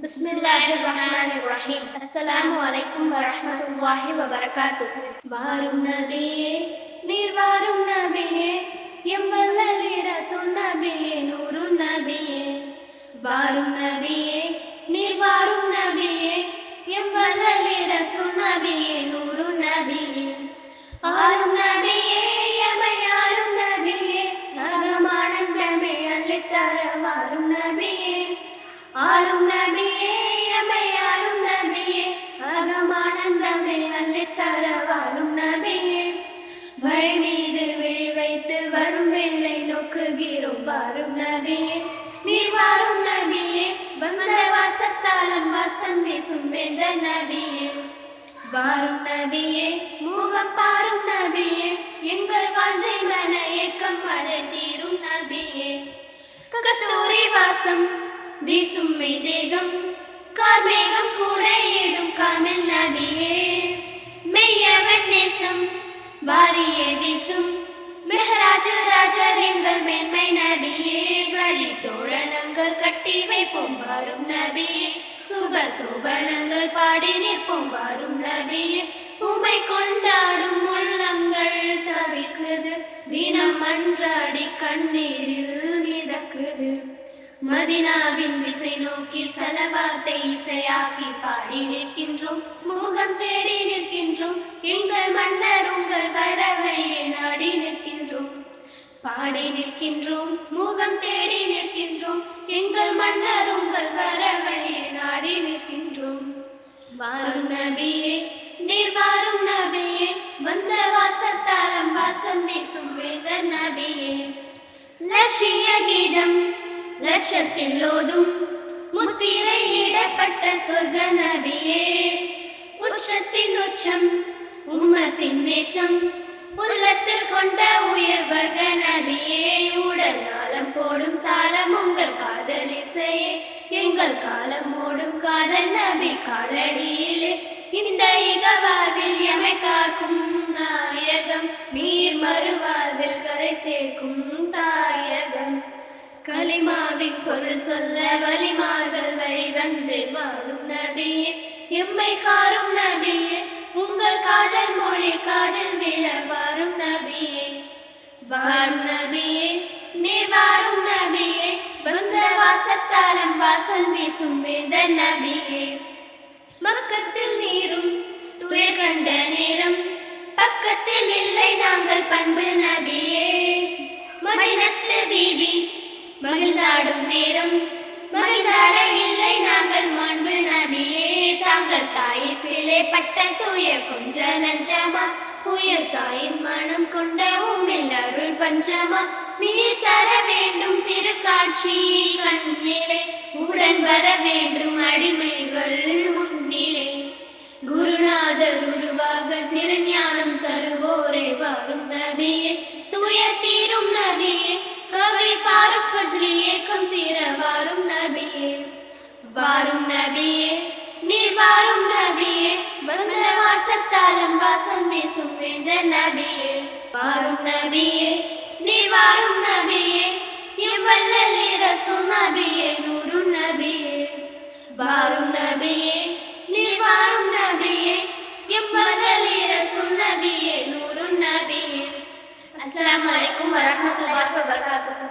பிஸ்மில்லாஹிர்ரஹ்மானிர்ரஹீம். அஸ்ஸலாமு அலைக்கும் வரஹ்மத்துல்லாஹி வபரகாத்துஹு. வாரும் நபியே, நீர் வாரும் நபியே, எம் வல்லலி ரசூல் நபியே, நூறுன் நபியே. வாரும் நபியே, நீர் வாரும் நபியே, எம் வல்லலி ரசூல் நபியே, நூறுன் நபியே. ஆளும் நபியே, எமை ஆளும் நபியே, அகமானந்தமே அள்ளித்தர வாரும் நபியே. ஆளும் நபியே, எமை ஆளும் நபியே, அகமானந்தமே அள்ளித்தர வாரும் நபியே. வழி மீது விழி வைத்து வரும் வெள்ளை நோக்குகிறோம் வாரும் நபியே. நீர் வாரும் நபியே, வந்த வாசத்தாலும் வாசம் வீசும் வேந்த நபியே. வாரும் நபியே, முகம் பாரும் நபியே, எங்கள் வாஞ்சை மன ஏக்கம் அதை தீரும் நபியே. கஸ்தூரி வாசம் வீசும் மெய்தேகம், கார்மேகம் கூட ஏடும் காமில் நபியே. மெய்யவன் நேசம் வாரியே வீசும் மெஹராஜ் ராஜர் எங்கள் மேன்மை நபியே. வழி தோரணங்கள் கட்டி வைப்போம் வாரும் நபியே, சுப சோபனங்கள் பாடி நிற்போம் வாரும் நபியே. உம்மை கொண்டாடும் உள்ளங்கள் தவிக்குது, தினம் அன்றாடி கண்ணீரில் மிதக்குது. மதினாவின் திசை நோக்கி சலவாத்தை இசையாக்கி பாடி நிற்கின்றோம், முகம் தேடி நிற்கின்றோம். எங்கள் மன்னர் உங்கள் வரவையை நாடி நிற்கின்றோம், பாடி நிற்கின்றோம், முகம் தேடி நிற்கின்றோம். எங்கள் மன்னர் உங்கள் வரவையை நாடி நிற்கின்றோம். வாரும் நபியே, நீர் வாரும் நபியே, வந்த வாசத்தாலம் வாசம் வீசும் வேத நபியே. லட்சிய கீதம் லட்சத்தில் ஓதும் முத்திரையிடப்பட்ட சொர்க்க நபியே. உச்சத்தின் உச்சம் உம்மத்தின் நேசம் உள்ளத்தில் கொண்ட உயர் வர்க்க நபியே. உடல் நாளம் போடும் தாளம் உங்கள் காதல் இசையே, எங்கள் காலம் ஓடும் காதல் நபி காலடியிலே. இந்த இகவாழ்வில் எமை காக்கும் நாயகம், நீர் மறுவாழ்வில் கரை சேர்க்கும் தாயகம். கலிமாவின் பொருள் சொல்ல வலிமார்கள் வழி வந்து வாழும் நபியே, எம்மை காரும் நபியே. உங்கள் காதல் மொழி காதல் வீர வாரும் நபியே. வாரும் நபியே, நீர் வாரும் நபியே, வந்த வாசத்தாலம் வாசல் வீசும் வேந்த நபியே. மக்கத்தில் நீரும் துயர் கண்ட நேரம், பக்கத்தில் இல்லை நாங்கள் பண்பு நபியே. மதினத்து வீதி மகிழ்ந்தாடும் நேரம், மகிழ்ந்தாட இல்லை நாங்கள் மாண்பு நபியே. தாங்கள் தாயிலே பட்ட தூய கொஞ்ச நஞ்சமா, உயர் தாயின் மனம் கொண்ட உம்மில் அருள் பஞ்சமா. நீர் தர வேண்டும் திருக்காட்சி கண்ணிலே, உடன் வர வேண்டும் அடிமைகள் முன்னிலே. குருநாதர் உருவாக திருஞானம் தருவோரே வாரும் நபியே, தூய தீரும் நபியே. கவி ஃபாரூக் ஃபஜ்லி ஏக்கம் தீர வாரும் நபியே. வாரும் நபியே, நீர் வாரும் நபியே, வந்த வாசத்தாலம் வாசம் வீசும் வேந்த நபியே. வாரும் நபியே, நீர் வாரும் நபியே, எம் வல்லலி ரசூல் நபியே, நூறுன் நபியே. வாரும் நபியே, நீர் வாரும் நபியே, எம் வல்லலி ரசூல் நபியே, நூறுன் நபியே. அஸ்ஸலாமு அலைக்கும் வரஹ்மத்துல்லாஹி வபரகாத்துஹு.